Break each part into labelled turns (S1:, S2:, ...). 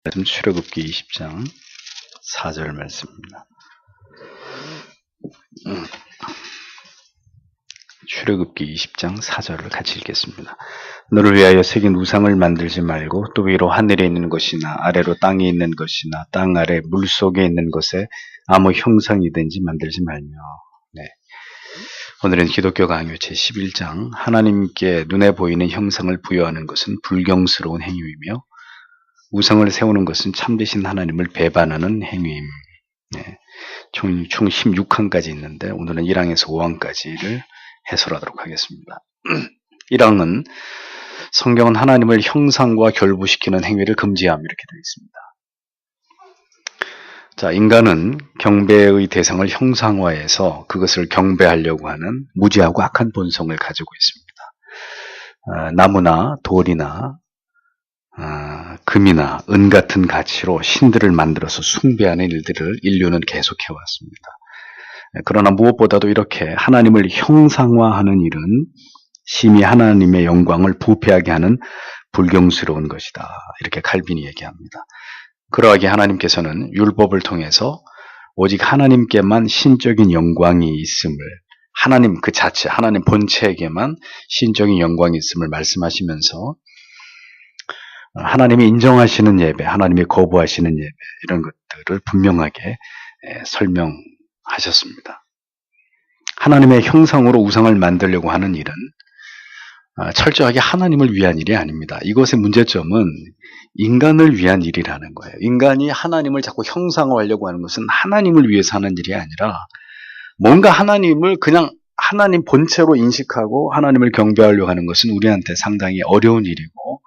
S1: 출애굽기 20장 4절 말씀입니다. 출애굽기 20장 4절을 같이 읽겠습니다. 너를 위하여 새긴 우상을 만들지 말고 또 위로 하늘에 있는 것이나 아래로 땅에 있는 것이나 땅 아래 물속에 있는 것에 아무 형상이든지 만들지 말며. 네. 오늘은 기독교 강요 제11장 하나님께 눈에 보이는 형상을 부여하는 것은 불경스러운 행위이며 우상을 세우는 것은 참되신 하나님을 배반하는 행위임. 네. 총 16항까지 있는데 오늘은 1항에서 5항까지를 해설하도록 하겠습니다. 1항은 성경은 하나님을 형상과 결부시키는 행위를 금지함 이렇게 되어 있습니다. 자, 인간은 경배의 대상을 형상화해서 그것을 경배하려고 하는 무지하고 악한 본성을 가지고 있습니다. 나무나 돌이나 금이나 은 같은 가치로 신들을 만들어서 숭배하는 일들을 인류는 계속해 왔습니다. 그러나 무엇보다도 이렇게 하나님을 형상화하는 일은 심히 하나님의 영광을 부패하게 하는 불경스러운 것이다. 이렇게 칼빈이 얘기합니다. 그러하게 하나님께서는 율법을 통해서 오직 하나님께만 신적인 영광이 있음을, 하나님 그 자체, 하나님 본체에게만 신적인 영광이 있음을 말씀하시면서 하나님이 인정하시는 예배, 하나님이 거부하시는 예배 이런 것들을 분명하게 설명하셨습니다. 하나님의 형상으로 우상을 만들려고 하는 일은 철저하게 하나님을 위한 일이 아닙니다. 이것의 문제점은 인간을 위한 일이라는 거예요. 인간이 하나님을 자꾸 형상화하려고 하는 것은 하나님을 위해서 하는 일이 아니라 뭔가 하나님을 그냥 하나님 본체로 인식하고 하나님을 경배하려고 하는 것은 우리한테 상당히 어려운 일이고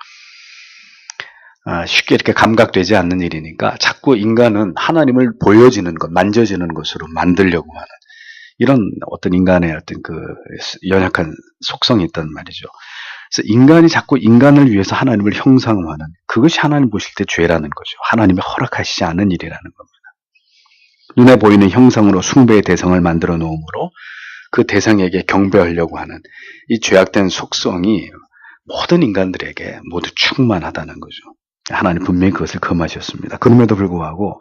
S1: 쉽게 이렇게 감각되지 않는 일이니까 자꾸 인간은 하나님을 보여지는 것, 만져지는 것으로 만들려고 하는 이런 어떤 인간의 어떤 그 연약한 속성이 있단 말이죠. 그래서 인간이 자꾸 인간을 위해서 하나님을 형상화하는 그것이 하나님 보실 때 죄라는 거죠. 하나님이 허락하시지 않은 일이라는 겁니다. 눈에 보이는 형상으로 숭배의 대상을 만들어 놓음으로 그 대상에게 경배하려고 하는 이 죄악된 속성이 모든 인간들에게 모두 충만하다는 거죠. 하나님 분명히 그것을 금하셨습니다. 그럼에도 불구하고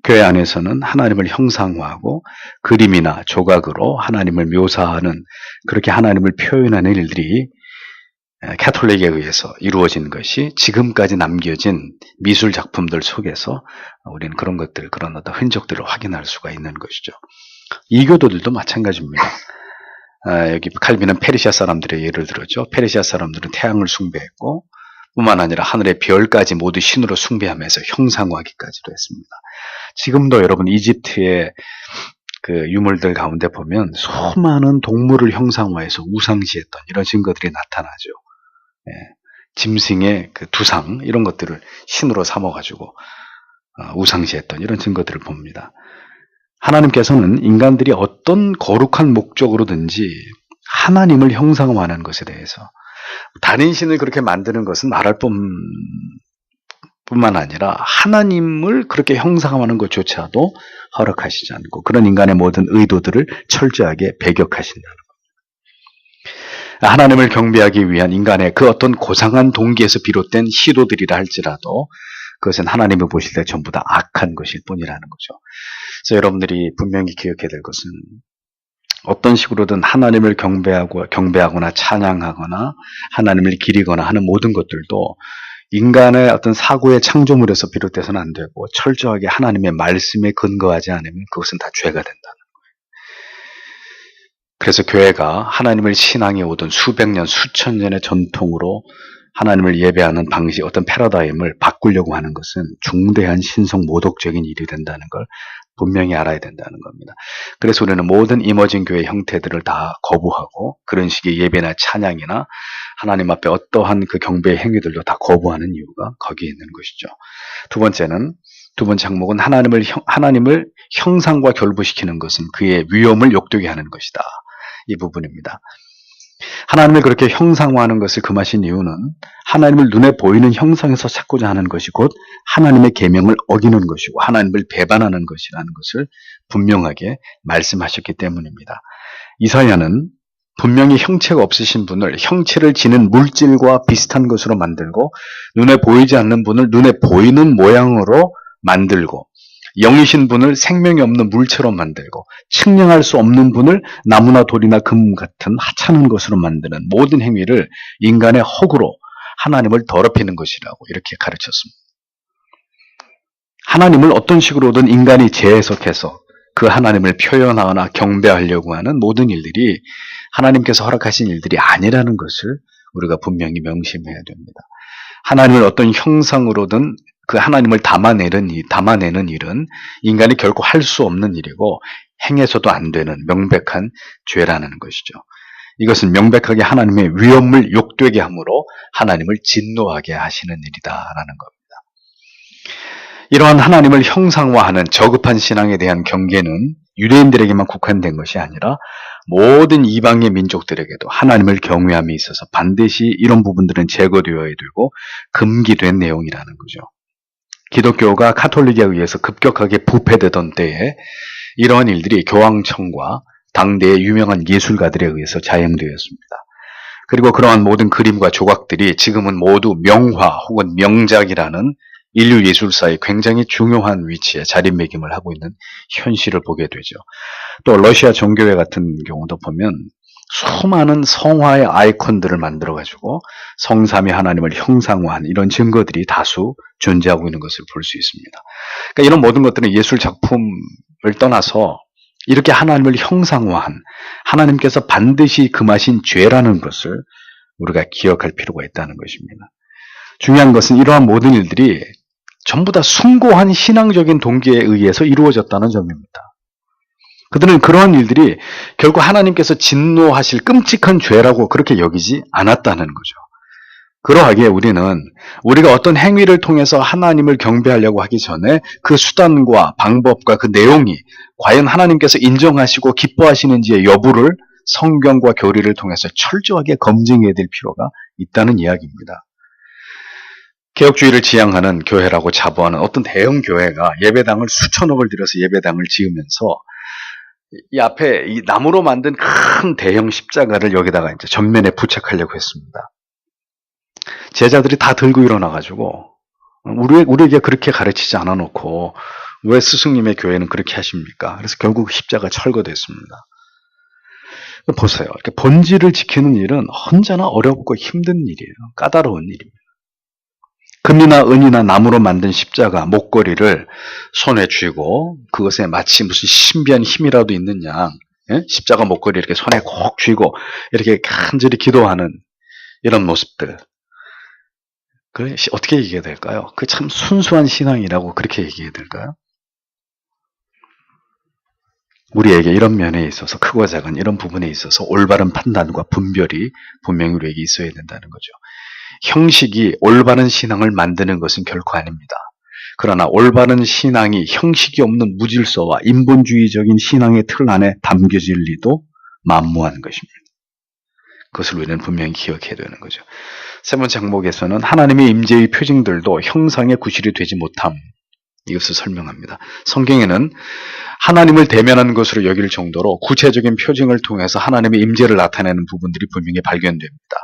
S1: 교회 안에서는 하나님을 형상화하고 그림이나 조각으로 하나님을 묘사하는 그렇게 하나님을 표현하는 일들이 캐톨릭에 의해서 이루어진 것이 지금까지 남겨진 미술 작품들 속에서 우리는 그런 것들, 그런 어떤 흔적들을 확인할 수가 있는 것이죠. 이교도들도 마찬가지입니다. 여기 칼빈은 페르시아 사람들의 예를 들었죠. 페르시아 사람들은 태양을 숭배했고 뿐만 아니라 하늘의 별까지 모두 신으로 숭배하면서 형상화하기까지도 했습니다. 지금도 여러분 이집트의 그 유물들 가운데 보면 수많은 동물을 형상화해서 우상시했던 이런 증거들이 나타나죠. 짐승의 그 두상 이런 것들을 신으로 삼아가지고 우상시했던 이런 증거들을 봅니다. 하나님께서는 인간들이 어떤 거룩한 목적으로든지 하나님을 형상화하는 것에 대해서 다른 신을 그렇게 만드는 것은 말할 뿐만 아니라 하나님을 그렇게 형상화하는 것조차도 허락하시지 않고 그런 인간의 모든 의도들을 철저하게 배격하신다는 겁니다. 하나님을 경배하기 위한 인간의 그 어떤 고상한 동기에서 비롯된 시도들이라 할지라도 그것은 하나님이 보실 때 전부 다 악한 것일 뿐이라는 거죠. 그래서 여러분들이 분명히 기억해야 될 것은 어떤 식으로든 하나님을 경배하거나 찬양하거나 하나님을 기리거나 하는 모든 것들도 인간의 어떤 사고의 창조물에서 비롯돼서는 안 되고 철저하게 하나님의 말씀에 근거하지 않으면 그것은 다 죄가 된다는 거예요. 그래서 교회가 하나님을 신앙해 오던 수백 년, 수천 년의 전통으로 하나님을 예배하는 방식, 어떤 패러다임을 바꾸려고 하는 것은 중대한 신성 모독적인 일이 된다는 걸 분명히 알아야 된다는 겁니다. 그래서 우리는 모든 이머징 교회 형태들을 다 거부하고 그런 식의 예배나 찬양이나 하나님 앞에 어떠한 그 경배의 행위들도 다 거부하는 이유가 거기에 있는 것이죠. 두 번째 항목은 하나님을 형상과 결부시키는 것은 그의 위엄을 욕되게 하는 것이다. 이 부분입니다. 하나님을 그렇게 형상화하는 것을 금하신 이유는 하나님을 눈에 보이는 형상에서 찾고자 하는 것이 곧 하나님의 계명을 어기는 것이고 하나님을 배반하는 것이라는 것을 분명하게 말씀하셨기 때문입니다. 이사야는 분명히 형체가 없으신 분을 형체를 지닌 물질과 비슷한 것으로 만들고, 눈에 보이지 않는 분을 눈에 보이는 모양으로 만들고, 영이신 분을 생명이 없는 물체로 만들고, 측량할 수 없는 분을 나무나 돌이나 금 같은 하찮은 것으로 만드는 모든 행위를 인간의 허구로 하나님을 더럽히는 것이라고 이렇게 가르쳤습니다. 하나님을 어떤 식으로든 인간이 재해석해서 그 하나님을 표현하거나 경배하려고 하는 모든 일들이 하나님께서 허락하신 일들이 아니라는 것을 우리가 분명히 명심해야 됩니다. 하나님을 어떤 형상으로든 그 하나님을 담아내는 일은 인간이 결코 할 수 없는 일이고 행해서도 안 되는 명백한 죄라는 것이죠. 이것은 명백하게 하나님의 위엄을 욕되게 함으로 하나님을 진노하게 하시는 일이다라는 겁니다. 이러한 하나님을 형상화하는 저급한 신앙에 대한 경계는 유대인들에게만 국한된 것이 아니라 모든 이방의 민족들에게도 하나님을 경외함에 있어서 반드시 이런 부분들은 제거되어야 되고 금기된 내용이라는 거죠. 기독교가 카톨릭에 의해서 급격하게 부패되던 때에 이러한 일들이 교황청과 당대의 유명한 예술가들에 의해서 자행되었습니다. 그리고 그러한 모든 그림과 조각들이 지금은 모두 명화 혹은 명작이라는 인류 예술사의 굉장히 중요한 위치에 자리매김을 하고 있는 현실을 보게 되죠. 또 러시아 정교회 같은 경우도 보면 수많은 성화의 아이콘들을 만들어가지고 성삼위 하나님을 형상화한 이런 증거들이 다수 존재하고 있는 것을 볼 수 있습니다. 그러니까 이런 모든 것들은 예술 작품을 떠나서 이렇게 하나님을 형상화한 하나님께서 반드시 금하신 죄라는 것을 우리가 기억할 필요가 있다는 것입니다. 중요한 것은 이러한 모든 일들이 전부 다 숭고한 신앙적인 동기에 의해서 이루어졌다는 점입니다. 그들은 그러한 일들이 결국 하나님께서 진노하실 끔찍한 죄라고 그렇게 여기지 않았다는 거죠. 그러하기에 우리가 어떤 행위를 통해서 하나님을 경배하려고 하기 전에 그 수단과 방법과 그 내용이 과연 하나님께서 인정하시고 기뻐하시는지의 여부를 성경과 교리를 통해서 철저하게 검증해야 될 필요가 있다는 이야기입니다. 개혁주의를 지향하는 교회라고 자부하는 어떤 대형 교회가 예배당을 수천억을 들여서 예배당을 지으면서 이 앞에 이 나무로 만든 큰 대형 십자가를 여기다가 이제 전면에 부착하려고 했습니다. 제자들이 다 들고 일어나가지고 우리에게 그렇게 가르치지 않아 놓고 왜 스승님의 교회는 그렇게 하십니까? 그래서 결국 십자가 철거됐습니다. 보세요. 이렇게 본질을 지키는 일은 언제나 어렵고 힘든 일이에요. 까다로운 일입니다. 금이나 은이나 나무로 만든 십자가 목걸이를 손에 쥐고 그것에 마치 무슨 신비한 힘이라도 있는 양 십자가 목걸이 이렇게 손에 꼭 쥐고 이렇게 간절히 기도하는 이런 모습들, 그 어떻게 얘기해야 될까요? 그 참 순수한 신앙이라고 그렇게 얘기해야 될까요? 우리에게 이런 면에 있어서 크고 작은 이런 부분에 있어서 올바른 판단과 분별이 분명히 우리에게 있어야 된다는 거죠. 형식이 올바른 신앙을 만드는 것은 결코 아닙니다. 그러나 올바른 신앙이 형식이 없는 무질서와 인본주의적인 신앙의 틀 안에 담겨질 리도 만무한 것입니다. 그것을 우리는 분명히 기억해야 되는 거죠. 세 번째 항목에서는 하나님의 임재의 표징들도 형상의 구실이 되지 못함, 이것을 설명합니다. 성경에는 하나님을 대면하는 것으로 여길 정도로 구체적인 표징을 통해서 하나님의 임재를 나타내는 부분들이 분명히 발견됩니다.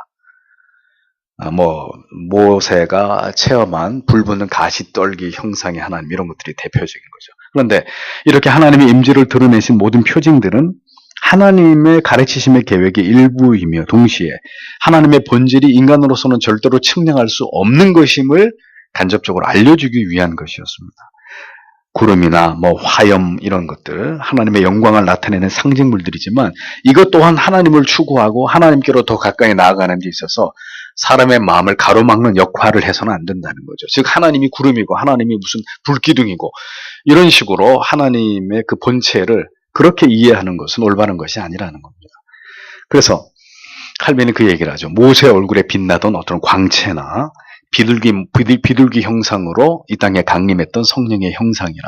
S1: 모세가 체험한 불붙는 가시떨기 형상의 하나님, 이런 것들이 대표적인 거죠. 그런데 이렇게 하나님의 임재를 드러내신 모든 표징들은 하나님의 가르치심의 계획의 일부이며 동시에 하나님의 본질이 인간으로서는 절대로 측량할 수 없는 것임을 간접적으로 알려주기 위한 것이었습니다. 구름이나 화염 이런 것들, 하나님의 영광을 나타내는 상징물들이지만 이것 또한 하나님을 추구하고 하나님께로 더 가까이 나아가는 데 있어서 사람의 마음을 가로막는 역할을 해서는 안 된다는 거죠. 즉 하나님이 구름이고 하나님이 무슨 불기둥이고 이런 식으로 하나님의 그 본체를 그렇게 이해하는 것은 올바른 것이 아니라는 겁니다. 그래서 칼빈은 그 얘기를 하죠. 모세 얼굴에 빛나던 어떤 광채나 비둘기 형상으로 이 땅에 강림했던 성령의 형상이라,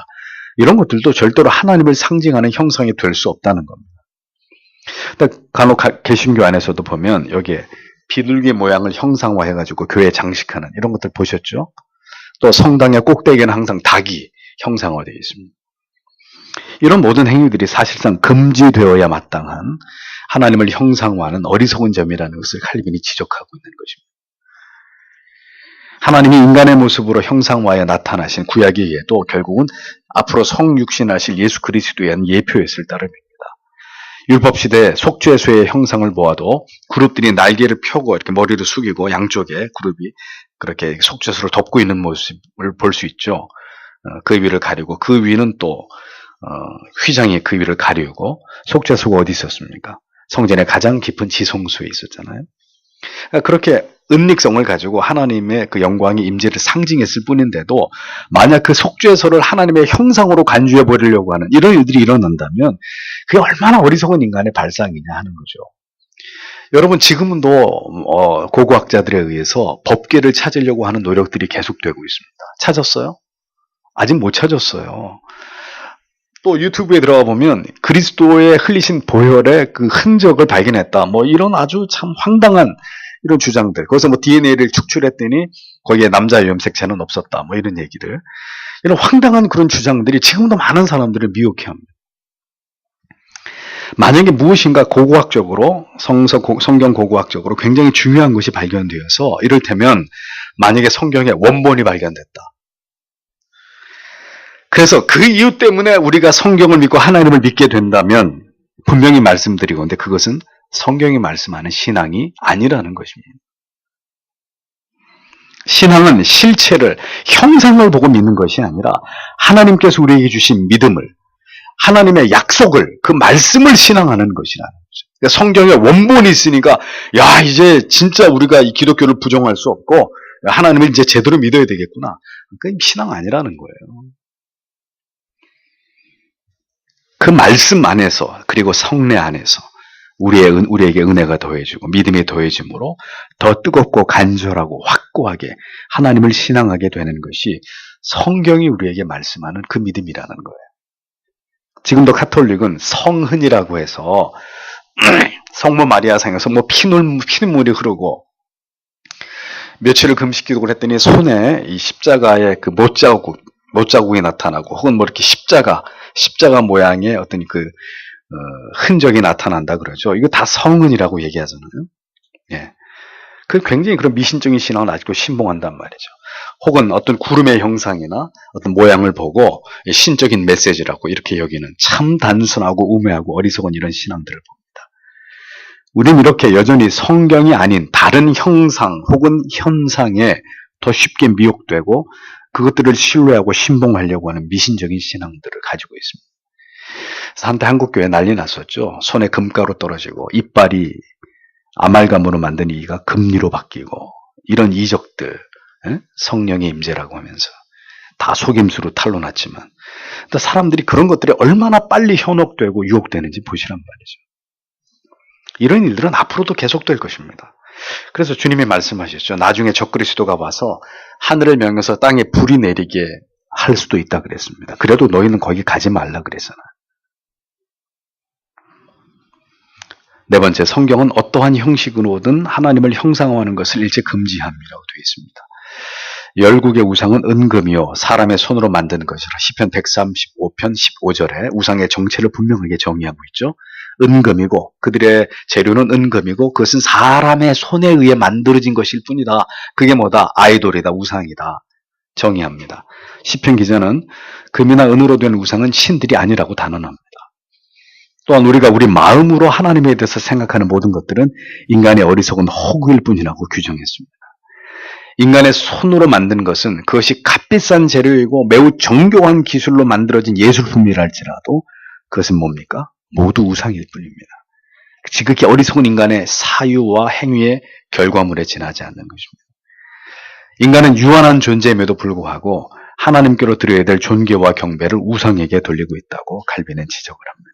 S1: 이런 것들도 절대로 하나님을 상징하는 형상이 될 수 없다는 겁니다. 간혹 개신교 안에서도 보면 여기에 비둘기 모양을 형상화해가지고 교회 장식하는 이런 것들 보셨죠? 또 성당의 꼭대기에는 항상 닭이 형상화되어 있습니다. 이런 모든 행위들이 사실상 금지되어야 마땅한 하나님을 형상화하는 어리석은 점이라는 것을 칼빈이 지적하고 있는 것입니다. 하나님이 인간의 모습으로 형상화에 나타나신 구약의 예도 결국은 앞으로 성육신하실 예수 그리스도에 대한 예표였을 따름입니다. 율법시대 속죄소의 형상을 보아도 그룹들이 날개를 펴고 이렇게 머리를 숙이고 양쪽에 그룹이 그렇게 속죄소를 덮고 있는 모습을 볼 수 있죠. 그 위를 가리고 그 위는 또 휘장이 그 위를 가리우고 속죄소가 어디 있었습니까? 성전의 가장 깊은 지성소에 있었잖아요. 그렇게 은닉성을 가지고 하나님의 그 영광의 임재를 상징했을 뿐인데도 만약 그 속죄소를 하나님의 형상으로 간주해 버리려고 하는 이런 일들이 일어난다면 그게 얼마나 어리석은 인간의 발상이냐 하는 거죠. 여러분 지금도 고고학자들에 의해서 법계를 찾으려고 하는 노력들이 계속되고 있습니다. 찾았어요? 아직 못 찾았어요. 또 유튜브에 들어가 보면 그리스도의 흘리신 보혈의 그 흔적을 발견했다. 뭐 이런 아주 참 황당한 이런 주장들. 거기서 뭐 DNA를 축출했더니 거기에 남자 염색체는 없었다. 뭐 이런 얘기들. 이런 황당한 그런 주장들이 지금도 많은 사람들을 미혹해 합니다. 만약에 무엇인가 고고학적으로 성경 고고학적으로 굉장히 중요한 것이 발견되어서 이를테면 만약에 성경에 원본이 발견됐다. 그래서 그 이유 때문에 우리가 성경을 믿고 하나님을 믿게 된다면 분명히 말씀드리건데 그것은 성경이 말씀하는 신앙이 아니라는 것입니다. 신앙은 실체를, 형상을 보고 믿는 것이 아니라 하나님께서 우리에게 주신 믿음을, 하나님의 약속을, 그 말씀을 신앙하는 것이라는 거죠. 그러니까 성경에 원본이 있으니까 야 이제 진짜 우리가 이 기독교를 부정할 수 없고 하나님을 이제 제대로 믿어야 되겠구나. 그게 신앙 아니라는 거예요. 그 말씀 안에서 그리고 성례 안에서 우리에게 은혜가 더해지고 믿음이 더해짐으로 더 뜨겁고 간절하고 확고하게 하나님을 신앙하게 되는 것이 성경이 우리에게 말씀하는 그 믿음이라는 거예요. 지금도 가톨릭은 성흔이라고 해서 성모 마리아상에서 뭐 피눈물이 흐르고 며칠을 금식기도를 했더니 손에 이 십자가의 그 못자국이 나타나고 혹은 뭐 이렇게 십자가 모양의 어떤 그 흔적이 나타난다 그러죠. 이거 다 성은이라고 얘기하잖아요. 예. 그 굉장히 그런 미신적인 신앙을 아직도 신봉한단 말이죠. 혹은 어떤 구름의 형상이나 어떤 모양을 보고 신적인 메시지라고 이렇게 여기는 참 단순하고 우매하고 어리석은 이런 신앙들을 봅니다. 우리는 이렇게 여전히 성경이 아닌 다른 형상 혹은 현상에 더 쉽게 미혹되고 그것들을 신뢰하고 신봉하려고 하는 미신적인 신앙들을 가지고 있습니다. 그래서 한때 한국교회 난리 났었죠. 손에 금가루 떨어지고 이빨이 아말감으로 만든 이가 금리로 바뀌고 이런 이적들, 성령의 임재라고 하면서 다 속임수로 탄로났지만 사람들이 그런 것들이 얼마나 빨리 현혹되고 유혹되는지 보시란 말이죠. 이런 일들은 앞으로도 계속될 것입니다. 그래서 주님이 말씀하셨죠. 나중에 적그리스도가 와서 하늘을 명해서 땅에 불이 내리게 할 수도 있다 그랬습니다. 그래도 너희는 거기 가지 말라 그랬잖아요. 네 번째, 성경은 어떠한 형식으로든 하나님을 형상화하는 것을 일체 금지함이라고 되어 있습니다. 열국의 우상은 은금이요 사람의 손으로 만든 것이라 시편 135편 15절에 우상의 정체를 분명하게 정의하고 있죠. 은금이고 그들의 재료는 은금이고 그것은 사람의 손에 의해 만들어진 것일 뿐이다. 그게 뭐다? 아이돌이다. 우상이다. 정의합니다. 시편 기자는 금이나 은으로 된 우상은 신들이 아니라고 단언합니다. 또한 우리가 우리 마음으로 하나님에 대해서 생각하는 모든 것들은 인간의 어리석은 허구일 뿐이라고 규정했습니다. 인간의 손으로 만든 것은 그것이 값비싼 재료이고 매우 정교한 기술로 만들어진 예술품이랄지라도 그것은 뭡니까? 모두 우상일 뿐입니다. 지극히 어리석은 인간의 사유와 행위의 결과물에 지나지 않는 것입니다. 인간은 유한한 존재임에도 불구하고 하나님께로 드려야 될 존귀와 경배를 우상에게 돌리고 있다고 칼빈은 지적을 합니다.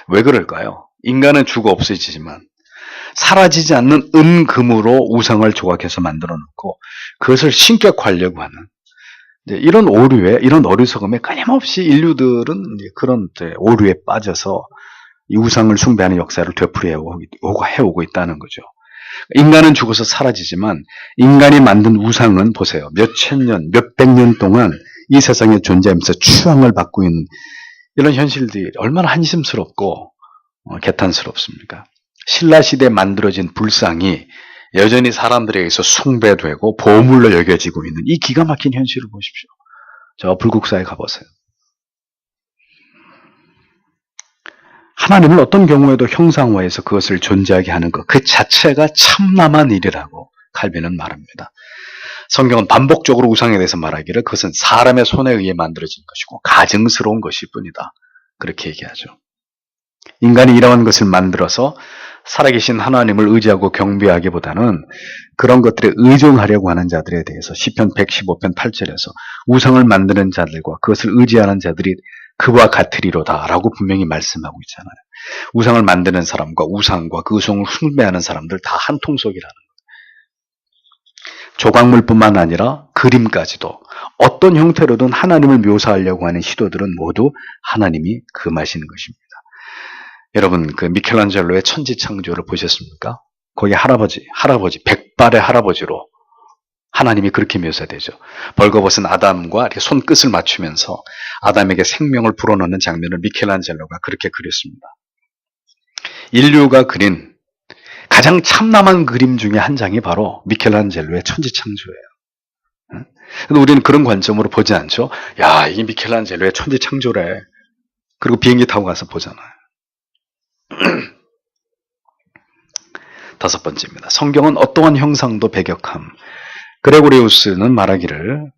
S1: 왜 그럴까요? 인간은 죽어 없어지지만 사라지지 않는 은금으로 우상을 조각해서 만들어 놓고 그것을 신격화하려고 하는 이런 오류에, 이런 어리석음에 끊임없이 인류들은 그런 오류에 빠져서 이 우상을 숭배하는 역사를 되풀이해오고 있다는 거죠. 인간은 죽어서 사라지지만 인간이 만든 우상은 보세요. 몇천 년, 몇백 년 동안 이 세상에 존재하면서 추앙을 받고 있는 이런 현실들이 얼마나 한심스럽고 개탄스럽습니까? 신라시대에 만들어진 불상이 여전히 사람들에 의해서 숭배되고 보물로 여겨지고 있는 이 기가 막힌 현실을 보십시오. 저 불국사에 가보세요. 하나님을 어떤 경우에도 형상화해서 그것을 존재하게 하는 것, 그 자체가 참남한 일이라고 칼빈은 말합니다. 성경은 반복적으로 우상에 대해서 말하기를 그것은 사람의 손에 의해 만들어진 것이고 가증스러운 것일 뿐이다. 그렇게 얘기하죠. 인간이 이러한 것을 만들어서 살아계신 하나님을 의지하고 경배하기보다는 그런 것들에 의존하려고 하는 자들에 대해서 시편 115편 8절에서 우상을 만드는 자들과 그것을 의지하는 자들이 그와 같으리로다 라고 분명히 말씀하고 있잖아요. 우상을 만드는 사람과 우상과 그 우상을 숭배하는 사람들 다 한 통속이라는 거예요. 조각물뿐만 아니라 그림까지도 어떤 형태로든 하나님을 묘사하려고 하는 시도들은 모두 하나님이 금하시는 것입니다. 여러분, 그 미켈란젤로의 천지창조를 보셨습니까? 거기 할아버지, 백발의 할아버지로 하나님이 그렇게 묘사되죠. 벌거벗은 아담과 이렇게 손끝을 맞추면서 아담에게 생명을 불어넣는 장면을 미켈란젤로가 그렇게 그렸습니다. 인류가 그린 가장 참남한 그림 중에 한 장이 바로 미켈란젤로의 천지창조예요. 근데 우리는 그런 관점으로 보지 않죠. 야, 이게 미켈란젤로의 천지창조래. 그리고 비행기 타고 가서 보잖아요. 다섯 번째입니다. 성경은 어떠한 형상도 배격함. 그레고리우스는 말하기를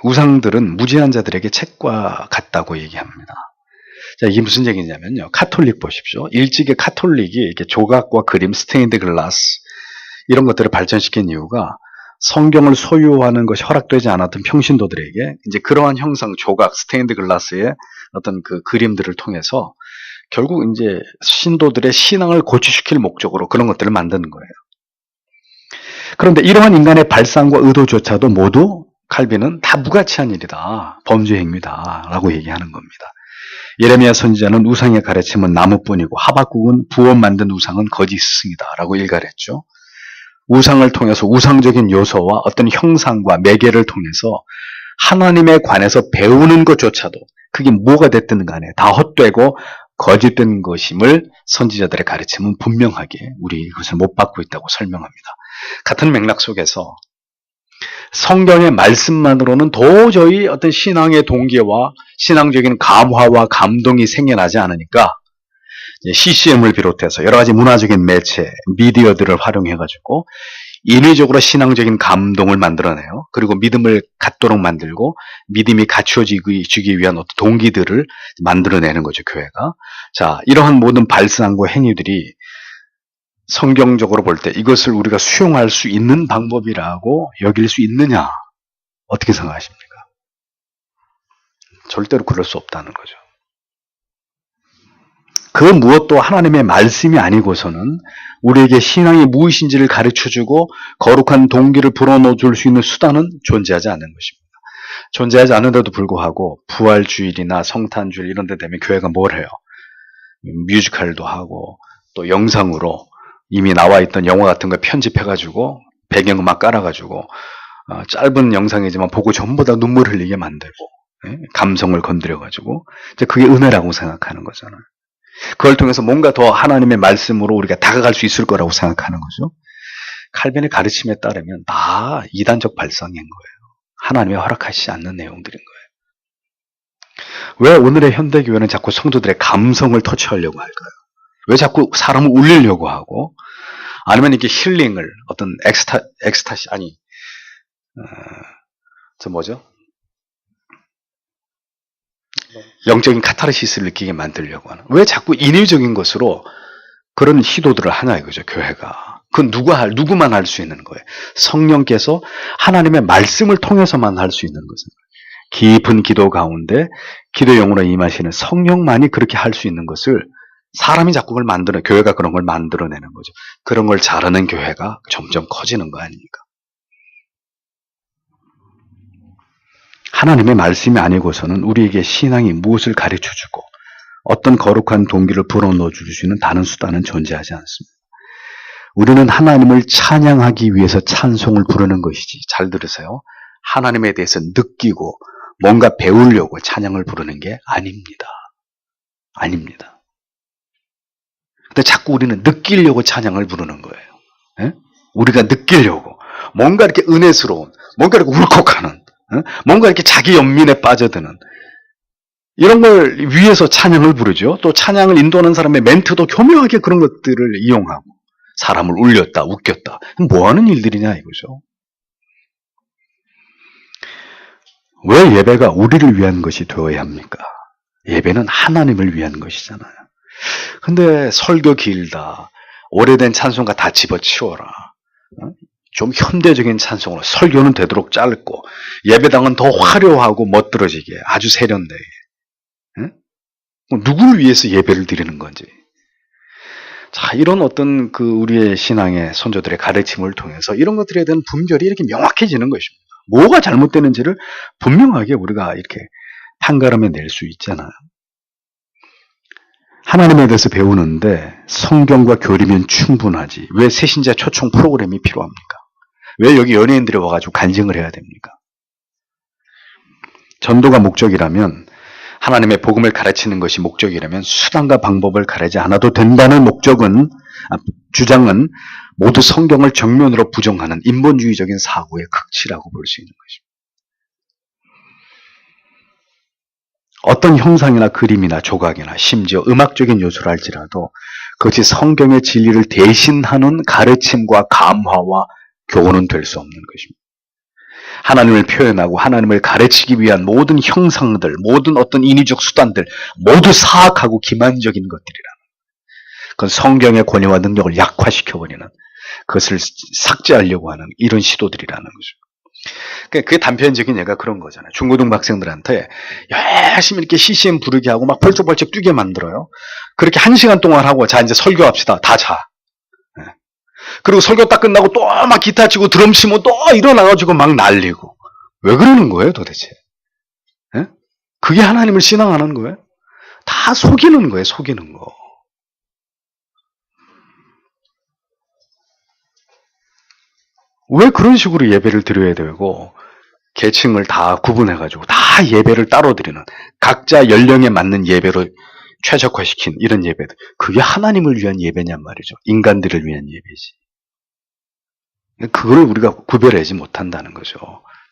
S1: 우상들은 무지한 자들에게 책과 같다고 얘기합니다. 자, 이게 무슨 얘기냐면요. 카톨릭 보십시오. 일찍의 카톨릭이 이렇게 조각과 그림, 스테인드 글라스 이런 것들을 발전시킨 이유가 성경을 소유하는 것이 허락되지 않았던 평신도들에게 이제 그러한 형상, 조각, 스테인드 글라스의 어떤 그 그림들을 통해서 결국 이제 신도들의 신앙을 고취시킬 목적으로 그런 것들을 만드는 거예요. 그런데 이러한 인간의 발상과 의도조차도 모두 칼빈은 다 무가치한 일이다. 범죄 행위다. 라고 얘기하는 겁니다. 예레미야 선지자는 우상의 가르침은 나무뿐이고 하박국은 부업 만든 우상은 거짓 스승이다. 라고 일갈했죠. 우상을 통해서 우상적인 요소와 어떤 형상과 매개를 통해서 하나님에 관해서 배우는 것조차도 그게 뭐가 됐든 간에 다 헛되고 거짓된 것임을 선지자들의 가르침은 분명하게 우리 그것을 못 받고 있다고 설명합니다. 같은 맥락 속에서 성경의 말씀만으로는 도저히 어떤 신앙의 동기와 신앙적인 감화와 감동이 생겨나지 않으니까 CCM을 비롯해서 여러 가지 문화적인 매체, 미디어들을 활용해가지고 인위적으로 신앙적인 감동을 만들어내요. 그리고 믿음을 갖도록 만들고 믿음이 갖추어지기 위한 어떤 동기들을 만들어내는 거죠, 교회가. 자, 이러한 모든 발상과 행위들이 성경적으로 볼 때 이것을 우리가 수용할 수 있는 방법이라고 여길 수 있느냐? 어떻게 생각하십니까? 절대로 그럴 수 없다는 거죠. 그 무엇도 하나님의 말씀이 아니고서는 우리에게 신앙이 무엇인지를 가르쳐주고 거룩한 동기를 불어넣어 줄 수 있는 수단은 존재하지 않는 것입니다. 존재하지 않는데도 불구하고 부활주일이나 성탄주일 이런 데 되면 교회가 뭘 해요? 뮤지컬도 하고 또 영상으로 이미 나와 있던 영화 같은 거 편집해가지고 배경음악 깔아가지고 짧은 영상이지만 보고 전부 다 눈물 흘리게 만들고 감성을 건드려가지고 이제 그게 은혜라고 생각하는 거잖아요. 그걸 통해서 뭔가 더 하나님의 말씀으로 우리가 다가갈 수 있을 거라고 생각하는 거죠. 칼빈의 가르침에 따르면 다 이단적 발상인 거예요. 하나님이 허락하시지 않는 내용들인 거예요. 왜 오늘의 현대교회는 자꾸 성도들의 감성을 터치하려고 할까요? 왜 자꾸 사람을 울리려고 하고 아니면 이렇게 힐링을 어떤 엑스타시 아니 저 뭐죠? 영적인 카타르시스를 느끼게 만들려고 하는. 왜 자꾸 인위적인 것으로 그런 시도들을 하냐 이거죠, 교회가. 그건 누구만 할 수 있는 거예요. 성령께서 하나님의 말씀을 통해서만 할 수 있는 거죠. 깊은 기도 가운데 기도 영으로 임하시는 성령만이 그렇게 할 수 있는 것을 사람이 자꾸 그걸 교회가 그런 걸 만들어내는 거죠. 그런 걸 잘하는 교회가 점점 커지는 거 아닙니까? 하나님의 말씀이 아니고서는 우리에게 신앙이 무엇을 가르쳐주고 어떤 거룩한 동기를 불어넣어 줄 수 있는 다른 수단은 존재하지 않습니다. 우리는 하나님을 찬양하기 위해서 찬송을 부르는 것이지, 잘 들으세요. 하나님에 대해서 느끼고 뭔가 배우려고 찬양을 부르는 게 아닙니다. 아닙니다. 근데 자꾸 우리는 느끼려고 찬양을 부르는 거예요. 예? 우리가 느끼려고 뭔가 이렇게 은혜스러운, 뭔가 이렇게 울컥하는, 뭔가 이렇게 자기 연민에 빠져드는 이런 걸 위해서 찬양을 부르죠. 또 찬양을 인도하는 사람의 멘트도 교묘하게 그런 것들을 이용하고 사람을 울렸다, 웃겼다. 뭐 하는 일들이냐 이거죠. 왜 예배가 우리를 위한 것이 되어야 합니까? 예배는 하나님을 위한 것이잖아요. 근데 설교 길다, 오래된 찬송가 다 집어치워라. 좀 현대적인 찬송으로 설교는 되도록 짧고 예배당은 더 화려하고 멋들어지게 아주 세련되게. 누구를 위해서 예배를 드리는 건지. 자, 이런 어떤 그 우리의 신앙의 선조들의 가르침을 통해서 이런 것들에 대한 분별이 이렇게 명확해지는 것입니다. 뭐가 잘못되는지를 분명하게 우리가 이렇게 판가름해 낼 수 있잖아요. 하나님에 대해서 배우는데 성경과 교리면 충분하지. 왜 새신자 초청 프로그램이 필요합니까? 왜 여기 연예인들이 와가지고 간증을 해야 됩니까? 전도가 목적이라면, 하나님의 복음을 가르치는 것이 목적이라면 수단과 방법을 가르지 않아도 된다는 주장은 모두 성경을 정면으로 부정하는 인본주의적인 사고의 극치라고 볼 수 있는 것입니다. 어떤 형상이나 그림이나 조각이나 심지어 음악적인 요소를 할지라도 그것이 성경의 진리를 대신하는 가르침과 감화와 교훈은 될 수 없는 것입니다. 하나님을 표현하고 하나님을 가르치기 위한 모든 형상들, 모든 어떤 인위적 수단들 모두 사악하고 기만적인 것들이라는, 그건 성경의 권위와 능력을 약화시켜버리는, 그것을 삭제하려고 하는 이런 시도들이라는 거죠. 그게 단편적인 예가 그런 거잖아요. 중고등부 학생들한테 열심히 이렇게 CCM 부르게 하고 막 벌쩍벌쩍 뛰게 만들어요. 그렇게 1시간 동안 하고, 자, 이제 설교합시다. 다 자. 그리고 설교 딱 끝나고 또 막 기타 치고 드럼 치면 또 일어나가지고 막 날리고. 왜 그러는 거예요, 도대체? 예? 그게 하나님을 신앙하는 거예요? 다 속이는 거예요, 속이는 거. 왜 그런 식으로 예배를 드려야 되고, 계층을 다 구분해가지고 다 예배를 따로 드리는, 각자 연령에 맞는 예배로 최적화시킨 이런 예배들. 그게 하나님을 위한 예배냔 말이죠. 인간들을 위한 예배지. 그걸 우리가 구별하지 못한다는 거죠.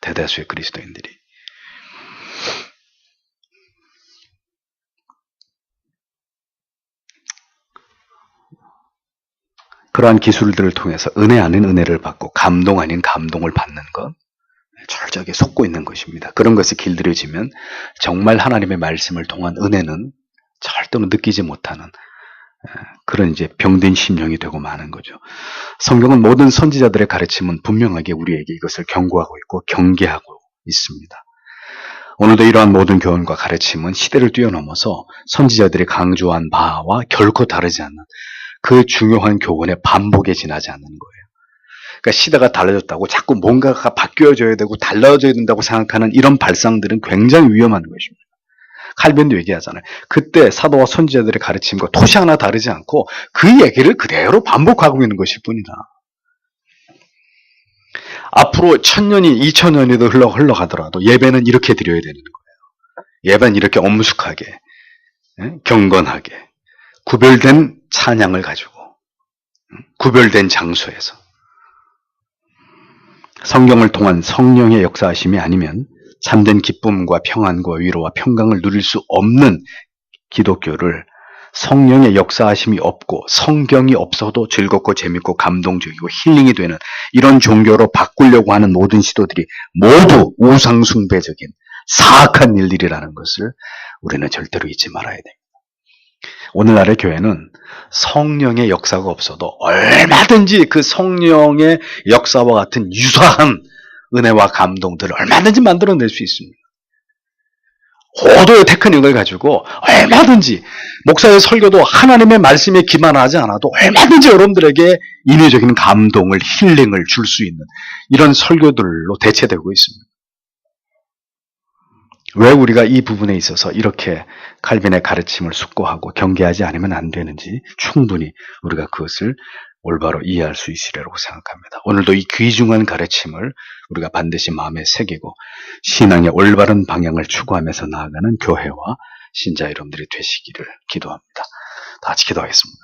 S1: 대다수의 그리스도인들이. 그러한 기술들을 통해서 은혜 아닌 은혜를 받고 감동 아닌 감동을 받는 것, 철저하게 속고 있는 것입니다. 그런 것이 길들여지면 정말 하나님의 말씀을 통한 은혜는 절대로 느끼지 못하는 그런 이제 병든 심령이 되고 마는 거죠. 성경은 모든 선지자들의 가르침은 분명하게 우리에게 이것을 경고하고 있고 경계하고 있습니다. 오늘도 이러한 모든 교훈과 가르침은 시대를 뛰어넘어서 선지자들이 강조한 바와 결코 다르지 않는 그 중요한 교훈의 반복에 지나지 않는 거예요. 그러니까 시대가 달라졌다고 자꾸 뭔가가 바뀌어져야 되고 달라져야 된다고 생각하는 이런 발상들은 굉장히 위험한 것입니다. 칼빈도 얘기하잖아요. 그때 사도와 선지자들의 가르침과 토시 하나 다르지 않고 그 얘기를 그대로 반복하고 있는 것일 뿐이다. 앞으로 1000년이 2000년이 흘러가더라도 예배는 이렇게 드려야 되는 거예요. 예배는 이렇게 엄숙하게, 경건하게, 구별된 찬양을 가지고, 구별된 장소에서 성경을 통한 성령의 역사하심이 아니면 참된 기쁨과 평안과 위로와 평강을 누릴 수 없는 기독교를, 성령의 역사하심이 없고 성경이 없어도 즐겁고 재밌고 감동적이고 힐링이 되는 이런 종교로 바꾸려고 하는 모든 시도들이 모두 우상숭배적인 사악한 일들이라는 것을 우리는 절대로 잊지 말아야 됩니다. 오늘날의 교회는 성령의 역사가 없어도 얼마든지 그 성령의 역사와 같은 유사한 은혜와 감동들을 얼마든지 만들어낼 수 있습니다. 고도의 테크닉을 가지고 얼마든지, 목사의 설교도 하나님의 말씀에 기만하지 않아도 얼마든지 여러분들에게 인위적인 감동을, 힐링을 줄 수 있는 이런 설교들로 대체되고 있습니다. 왜 우리가 이 부분에 있어서 이렇게 칼빈의 가르침을 숙고하고 경계하지 않으면 안 되는지 충분히 우리가 그것을 올바로 이해할 수 있으리라고 생각합니다. 오늘도 이 귀중한 가르침을 우리가 반드시 마음에 새기고 신앙의 올바른 방향을 추구하면서 나아가는 교회와 신자 여러분들이 되시기를 기도합니다. 다 같이 기도하겠습니다.